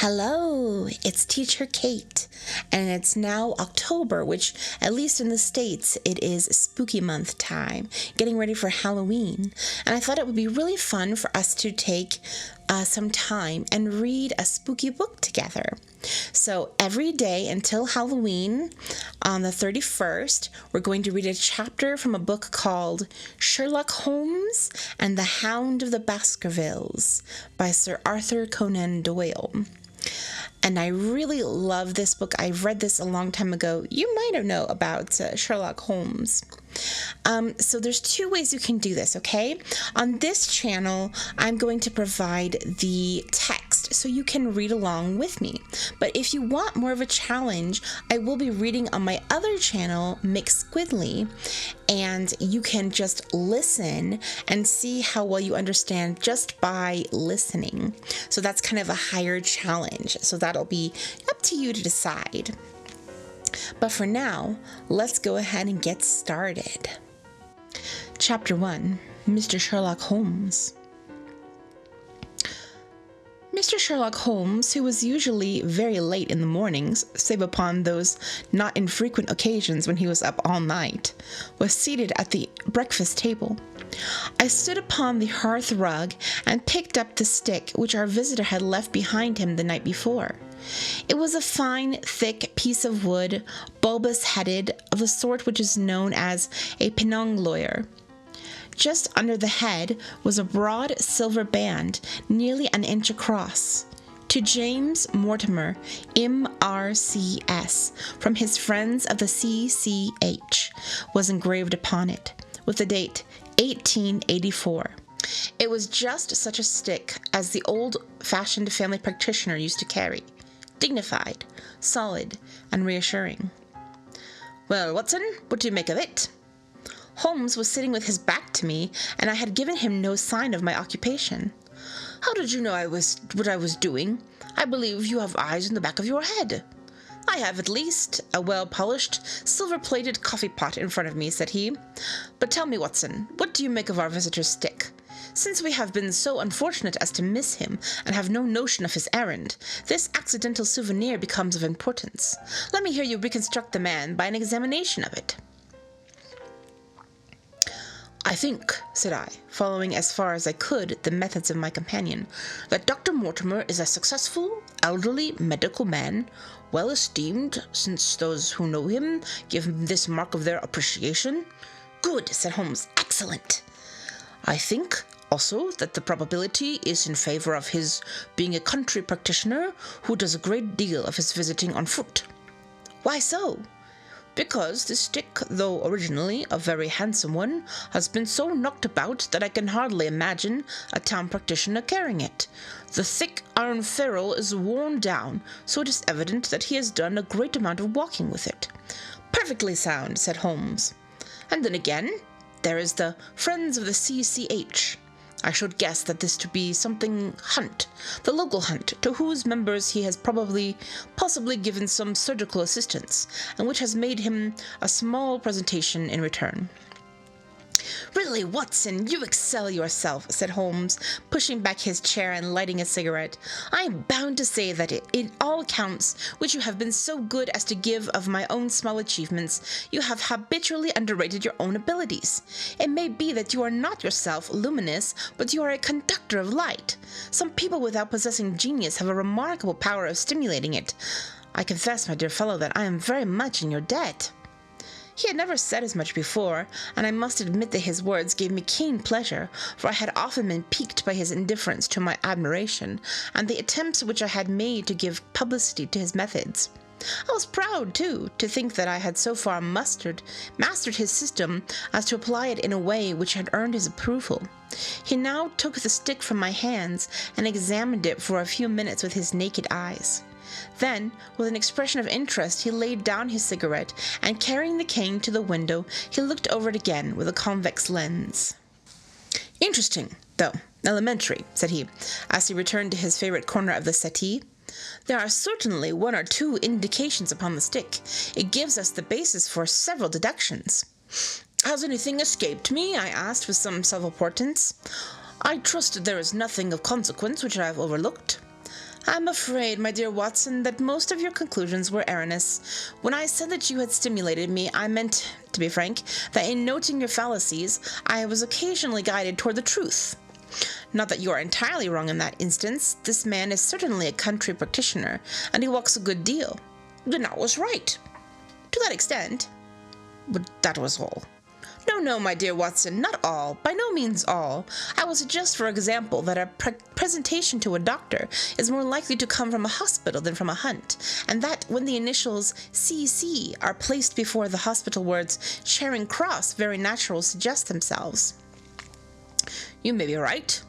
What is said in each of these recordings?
Hello, it's Teacher Kate, and it's now October, which, at least in the States, it is spooky month time, getting ready for Halloween. And I thought it would be really fun for us to take some time and read a spooky book together. So every day until Halloween, on the 31st, we're going to read a chapter from a book called Sherlock Holmes and the Hound of the Baskervilles by Sir Arthur Conan Doyle. And I really love this book. I read this a long time ago. You might know about Sherlock Holmes. So there's two ways you can do this, okay? On this channel, I'm going to provide the text so you can read along with me. But if you want more of a challenge, I will be reading on my other channel, McSquidly, and you can just listen and see how well you understand just by listening. So that's kind of a higher challenge. So that'll be up to you to decide. But for now, let's go ahead and get started. Chapter 1, Mr. Sherlock Holmes. Mr. Sherlock Holmes, who was usually very late in the mornings, save upon those not infrequent occasions when he was up all night, was seated at the breakfast table. I stood upon the hearth rug and picked up the stick which our visitor had left behind him the night before. It was a fine, thick piece of wood, bulbous-headed, of the sort which is known as a penongloyer. Just under the head was a broad silver band, nearly an inch across. To James Mortimer, M.R.C.S., from his friends of the C.C.H., was engraved upon it, with the date 1884. It was just such a stick as the old-fashioned family practitioner used to carry. Dignified, solid, and reassuring. "Well, Watson, what do you make of it?" Holmes was sitting with his back to me, and I had given him no sign of my occupation. "How did you know what I was doing? I believe you have eyes in the back of your head." "I have, at least, a well-polished, silver-plated coffee-pot in front of me," said he. "But tell me, Watson, what do you make of our visitor's stick? Since we have been so unfortunate as to miss him and have no notion of his errand, this accidental souvenir becomes of importance. Let me hear you reconstruct the man by an examination of it." "I think," said I, following as far as I could the methods of my companion, "that Dr. Mortimer is a successful, elderly medical man, well esteemed, since those who know him give him this mark of their appreciation." "Good," said Holmes. "Excellent." "I think also that the probability is in favor of his being a country practitioner who does a great deal of his visiting on foot." "Why so?" "Because the stick, though originally a very handsome one, has been so knocked about that I can hardly imagine a town practitioner carrying it. The thick iron ferrule is worn down, so it is evident that he has done a great amount of walking with it." "Perfectly sound," said Holmes. "And then again, there is the Friends of the C.C.H. I should guess that this to be something Hunt, the local Hunt, to whose members he has possibly given some surgical assistance, and which has made him a small presentation in return." "Really, Watson, you excel yourself," said Holmes, pushing back his chair and lighting a cigarette. "I am bound to say that in all accounts which you have been so good as to give of my own small achievements, you have habitually underrated your own abilities. It may be that you are not yourself luminous, but you are a conductor of light. Some people without possessing genius have a remarkable power of stimulating it. I confess, my dear fellow, that I am very much in your debt." He had never said as much before, and I must admit that his words gave me keen pleasure, for I had often been piqued by his indifference to my admiration, and the attempts which I had made to give publicity to his methods. I was proud, too, to think that I had so far mastered his system as to apply it in a way which had earned his approval. He now took the stick from my hands and examined it for a few minutes with his naked eyes. Then, with an expression of interest, he laid down his cigarette, and carrying the cane to the window, he looked over it again with a convex lens. "Interesting, though elementary," said he, as he returned to his favorite corner of the settee. "There are certainly one or two indications upon the stick. It gives us the basis for several deductions." "Has anything escaped me?" I asked with some self-importance. "I trust there is nothing of consequence which I have overlooked." I'm afraid, my dear Watson, that most of your conclusions were erroneous. When I said that you had stimulated me, I meant, to be frank, that in noting your fallacies, I was occasionally guided toward the truth. Not that you are entirely wrong in that instance. This man is certainly a country practitioner, and he walks a good deal. Then I was right. To that extent. But that was all. No, my dear Watson, not all, by no means all. I will suggest, for example, that a presentation to a doctor is more likely to come from a hospital than from a hunt, and that when the initials C.C. are placed before the hospital words Charing Cross, very natural suggest themselves. You may be right.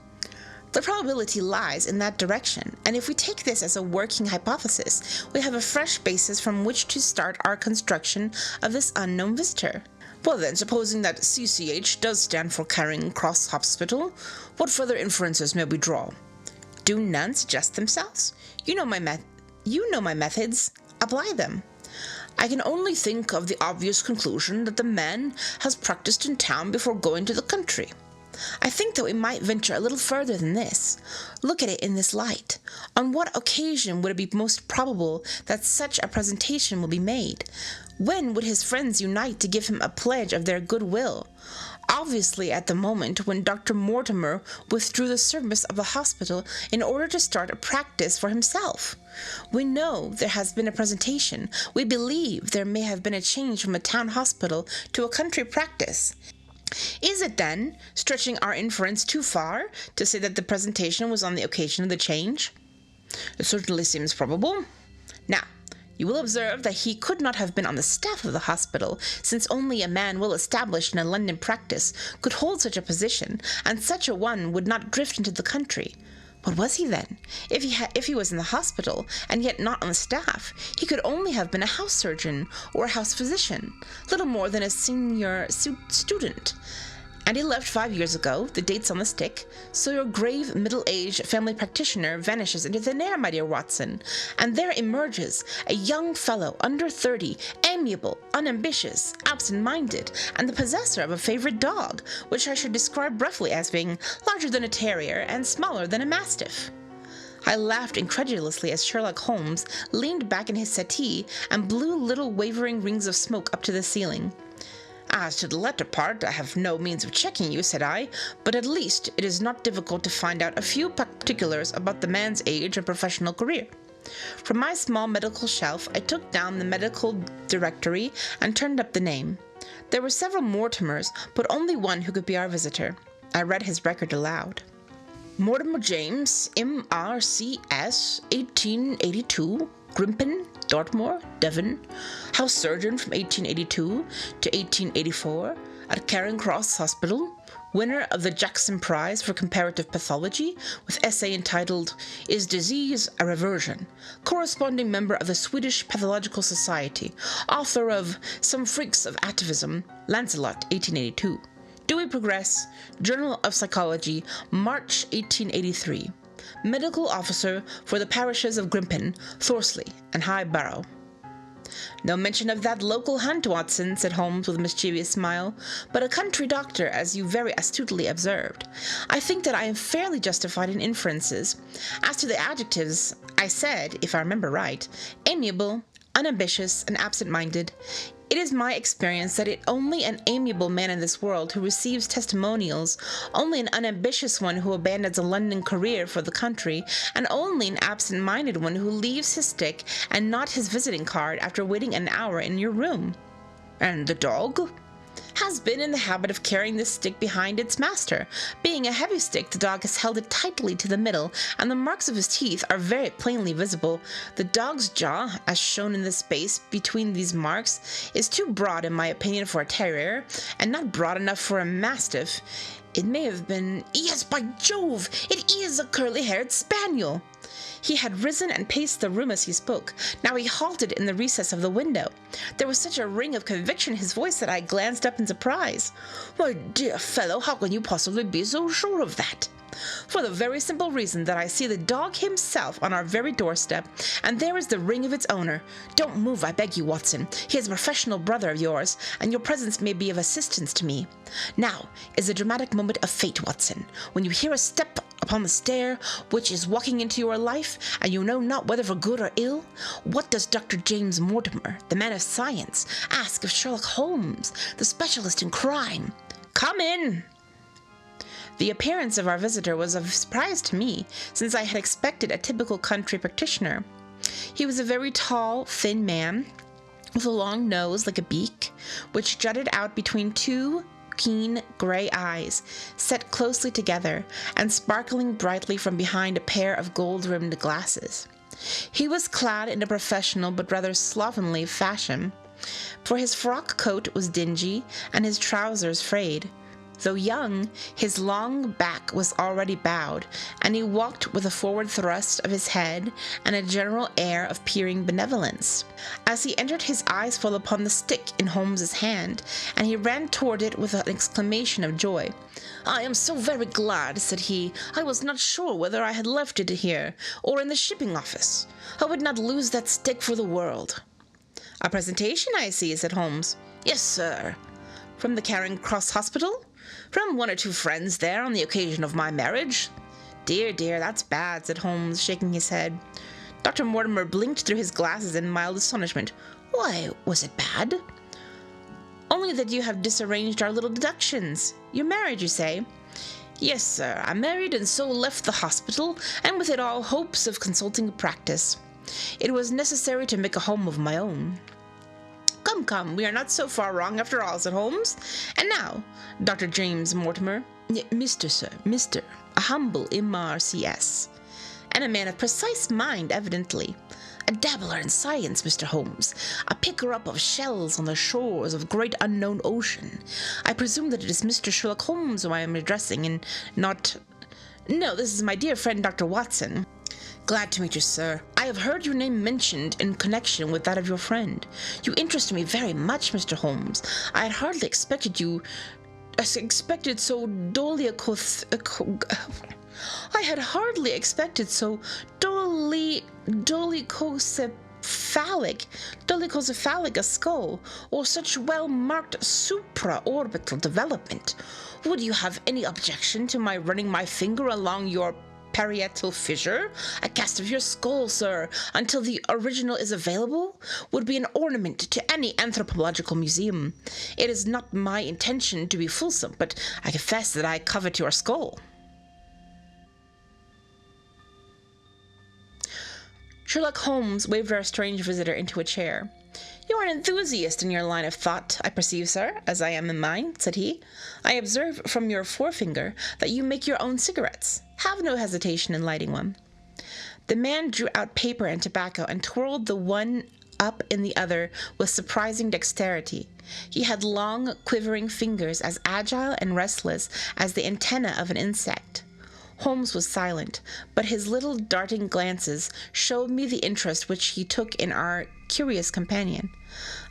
The probability lies in that direction, and if we take this as a working hypothesis, we have a fresh basis from which to start our construction of this unknown visitor. Well then, supposing that CCH does stand for Charing Cross Hospital, what further inferences may we draw? Do none suggest themselves? You know my methods. Apply them. I can only think of the obvious conclusion that the man has practiced in town before going to the country. I think that we might venture a little further than this. Look at it in this light. On what occasion would it be most probable that such a presentation will be made? When would his friends unite to give him a pledge of their goodwill? Obviously at the moment when Dr. Mortimer withdrew the service of the hospital in order to start a practice for himself. We know there has been a presentation. We believe there may have been a change from a town hospital to a country practice. Is it, then, stretching our inference too far to say that the presentation was on the occasion of the change? It certainly seems probable. Now, you will observe that he could not have been on the staff of the hospital, since only a man well established in a London practice could hold such a position, and such a one would not drift into the country. What was he then? If he was in the hospital, and yet not on the staff, he could only have been a house surgeon or a house physician, little more than a senior student. And he left 5 years ago, the date's on the stick, so your grave middle-aged family practitioner vanishes into thin air, my dear Watson, and there emerges a young fellow under 30, amiable, unambitious, absent-minded, and the possessor of a favorite dog, which I should describe roughly as being larger than a terrier and smaller than a mastiff. I laughed incredulously as Sherlock Holmes leaned back in his settee and blew little wavering rings of smoke up to the ceiling. As to the latter part, I have no means of checking you, said I, but at least it is not difficult to find out a few particulars about the man's age and professional career. From my small medical shelf, I took down the medical directory and turned up the name. There were several Mortimers, but only one who could be our visitor. I read his record aloud. Mortimer James, M.R.C.S., 1882, Grimpen, Dartmoor, Devon, house surgeon from 1882 to 1884 at Charing Cross Hospital, winner of the Jackson Prize for Comparative Pathology with essay entitled Is Disease a Reversion, corresponding member of the Swedish Pathological Society, author of Some Freaks of Atavism, Lancelot, 1882. Dewey Progress, Journal of Psychology, March 1883. Medical officer for the parishes of Grimpen, Thorsley, and High Barrow. No mention of that local hunt, Watson, said Holmes with a mischievous smile, but a country doctor, as you very astutely observed. I think that I am fairly justified in inferences. As to the adjectives, I said, if I remember right, amiable, unambitious, and absent-minded. It is my experience that only an amiable man in this world who receives testimonials, only an unambitious one who abandons a London career for the country, and only an absent-minded one who leaves his stick and not his visiting card after waiting an hour in your room. And the dog? Has been in the habit of carrying this stick behind its master. Being a heavy stick, the dog has held it tightly to the middle, and the marks of his teeth are very plainly visible. The dog's jaw, as shown in the space between these marks, is too broad in my opinion for a terrier, and not broad enough for a mastiff. It may have been— Yes, by Jove! It is a curly-haired spaniel! He had risen and paced the room as he spoke. Now he halted in the recess of the window. There was such a ring of conviction in his voice that I glanced up in surprise. "My dear fellow, how can you possibly be so sure of that?" For the very simple reason that I see the dog himself on our very doorstep, and there is the ring of its owner. Don't move, I beg you, Watson. He is a professional brother of yours, and your presence may be of assistance to me. Now is the dramatic moment of fate, Watson, when you hear a step upon the stair which is walking into your life, and you know not whether for good or ill. What does Dr. James Mortimer, the man of science, ask of Sherlock Holmes, the specialist in crime? Come in! The appearance of our visitor was of surprise to me, since I had expected a typical country practitioner. He was a very tall, thin man, with a long nose like a beak, which jutted out between two keen grey eyes, set closely together, and sparkling brightly from behind a pair of gold-rimmed glasses. He was clad in a professional but rather slovenly fashion, for his frock coat was dingy and his trousers frayed. Though young, his long back was already bowed, and he walked with a forward thrust of his head and a general air of peering benevolence. As he entered, his eyes fell upon the stick in Holmes's hand, and he ran toward it with an exclamation of joy. "I am so very glad," said he. "I was not sure whether I had left it here, or in the shipping office. I would not lose that stick for the world." "A presentation, I see," said Holmes. "Yes, sir." "From the Charing Cross Hospital?" "From one or two friends there on the occasion of my marriage." "Dear, dear, that's bad," said Holmes, shaking his head. Dr. Mortimer blinked through his glasses in mild astonishment. "Why, was it bad?" "Only that you have disarranged our little deductions. You're married, you say?" "Yes, sir, I'm married, and so left the hospital, and with it all hopes of consulting a practice. It was necessary to make a home of my own." Come, we are not so far wrong after all," said Holmes. "And now, Dr. James Mortimer—" "Mr., sir, Mr. A humble M.R.C.S. And a man of precise mind, evidently. A dabbler in science, Mr. Holmes. A picker-up of shells on the shores of great unknown ocean. I presume that it is Mr. Sherlock Holmes whom I am addressing, and not— No, this is my dear friend Dr. Watson." "Glad to meet you, sir. I have heard your name mentioned in connection with that of your friend. You interest me very much, Mr. Holmes. I had hardly expected you— so dolichocephalic a skull, or such well-marked supra-orbital development. Would you have any objection to my running my finger along your parietal fissure? A cast of your skull, sir, until the original is available, would be an ornament to any anthropological museum. It is not my intention to be fulsome, but I confess that I covet your skull." Sherlock Holmes waved our strange visitor into a chair. "You are an enthusiast in your line of thought, I perceive, sir, as I am in mine," said he. "I observe from your forefinger that you make your own cigarettes. Have no hesitation in lighting one." The man drew out paper and tobacco and twirled the one up in the other with surprising dexterity. He had long, quivering fingers as agile and restless as the antennae of an insect. Holmes was silent, but his little darting glances showed me the interest which he took in our curious companion.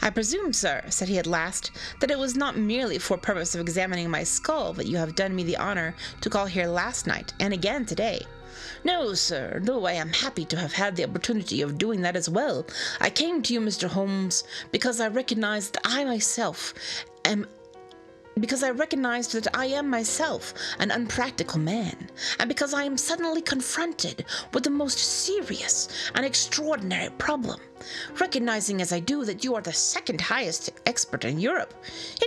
"I presume, sir," said he at last, "that it was not merely for purpose of examining my skull that you have done me the honor to call here last night, and again today." "No, sir, though I am happy to have had the opportunity of doing that as well. I came to you, Mr. Holmes, because I recognized that I am myself an unpractical man, and because I am suddenly confronted with the most serious and extraordinary problem, recognizing as I do that you are the second highest expert in Europe."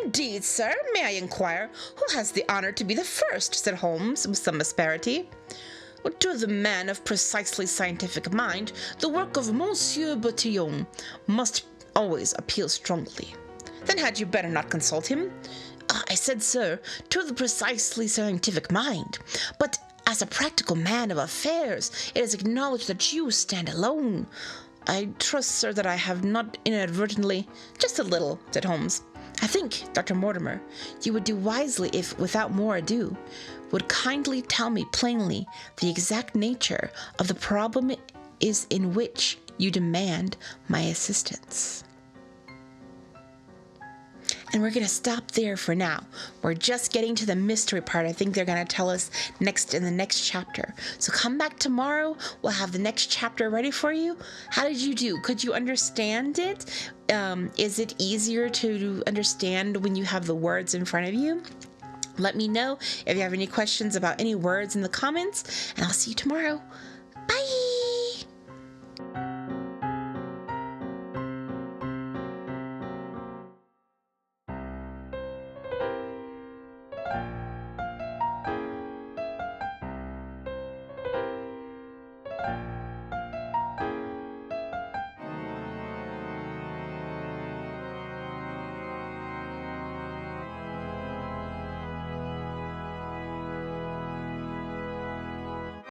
"Indeed, sir? May I inquire who has the honor to be the first?" said Holmes with some asperity. "To the man of precisely scientific mind, the work of Monsieur Bottillon must always appeal strongly." "Then had you better not consult him?" "I said, sir, to the precisely scientific mind. But as a practical man of affairs, it is acknowledged that you stand alone." "I trust, sir, that I have not inadvertently—" "Just a little," said Holmes. "I think, Dr. Mortimer, you would do wisely if, without more ado, would kindly tell me plainly the exact nature of the problem is in which you demand my assistance." And we're going to stop there for now. We're just getting to the mystery part. I think they're going to tell us next in the next chapter. So come back tomorrow. We'll have the next chapter ready for you. How did you do? Could you understand it? Is it easier to understand when you have the words in front of you? Let me know if you have any questions about any words in the comments, and I'll see you tomorrow. Bye!